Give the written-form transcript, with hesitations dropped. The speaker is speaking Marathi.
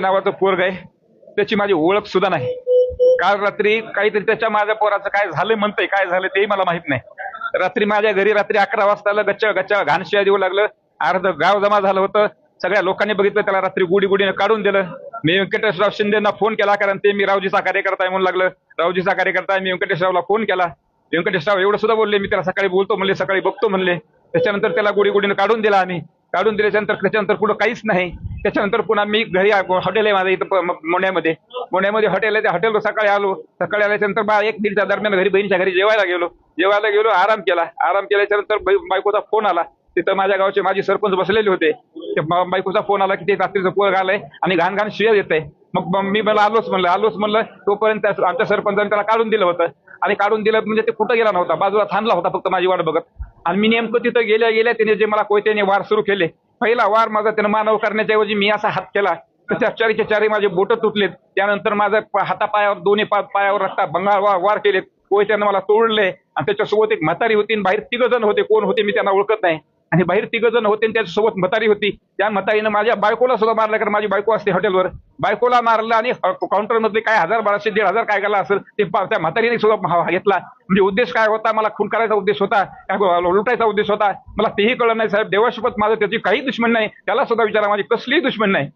नावाचं पोरग आहे, त्याची माझी ओळख सुद्धा नाही. काल रात्री काहीतरी त्याच्या माझ्या पोराचं काय झालं म्हणतंय, काय झालं तेही मला माहित नाही. रात्री माझ्या घरी रात्री 11 वाजता गच्च गच्च घाणशिया देऊ लागलं. अर्ध गाव जमा झालं होतं. सगळ्या लोकांनी बघितलं, त्याला रात्री गुडीने काढून दिलं. मी व्यंकटेशराव शिंदेना फोन केला, कारण ते मी रावजीचा कार्यकर्ता आहे म्हणून लागलं. रावजीचा कार्यकर्ता आहे, मी व्यंकटेशरावला फोन केला. व्यंकटेशराव एवढं सुद्धा बोलले, मी त्याला सकाळी बोलतो म्हणले, सकाळी बघतो म्हणले. त्याच्यानंतर त्याला गुडीने काढून दिला आम्ही. काढून दिल्याच्यानंतर त्याच्यानंतर पुढं काहीच नाही. त्याच्यानंतर पुन्हा मी घरी हॉटेल आहे माझं इथं मोण्यामध्ये हॉटेल आहे. त्या हॉटेलवर सकाळी आलो. सकाळी आल्याच्यानंतर 1-1:30च्या दरम्यान घरी बहिणीच्या घरी जेवायला गेलो. आराम केल्याच्या नंतर बायकोचा फोन आला. तिथं माझ्या गावचे माजी सरपंच बसलेले होते. बायकोचा फोन आला की ते रात्रीचं पोर आलंय आणि घाण शिव्या देत आहे. मग मी मला आलोच म्हणलं. तोपर्यंत आमच्या सरपंचाने त्याला काढून दिलं होतं. आणि काढून दिलं म्हणजे ते कुठं गेला नव्हता, बाजूला थांबला होता फक्त माझी वाट बघत. आणि मी नेमकं तिथं गेल्या त्याने जे मला कोयत्याने वार सुरू केले. पहिला वार माझा त्यानं मानव करण्याच्या ऐवजी मी असा हात केला तर त्या चारी माझे बोटं तुटलेत. त्यानंतर माझ्या हातापायावर दोन्ही पायावर रक्ता भंगार वार केलेत. कोयत्यानं मला तोडले. आणि त्याच्यासोबत एक म्हातारी होती, बाहेर 3 जण होते. कोण होते मी त्यांना ओळखत नाही. आणि बाहेर 3 जण होते, त्याच्यासोबत म्हातारी होती. त्या म्हातारीनं माझ्या बायकोला सुद्धा मारलं, कारण माझी बायको असते हॉटेलवर. बायकोला मारलं आणि काउंटर मधले काय 1000-1200 1,500 काय गेला असेल ते त्या म्हातारीने सुद्धा घेतला. म्हणजे उद्देश काय होता, मला खून करायचा उद्देश होता, लुटायचा उद्देश होता, मला तेही कळलं नाही साहेब. देवाशपथ माझं त्याची काही दुश्मन नाही. त्याला सुद्धा विचारा, माझी कसलीही दुश्मन नाही.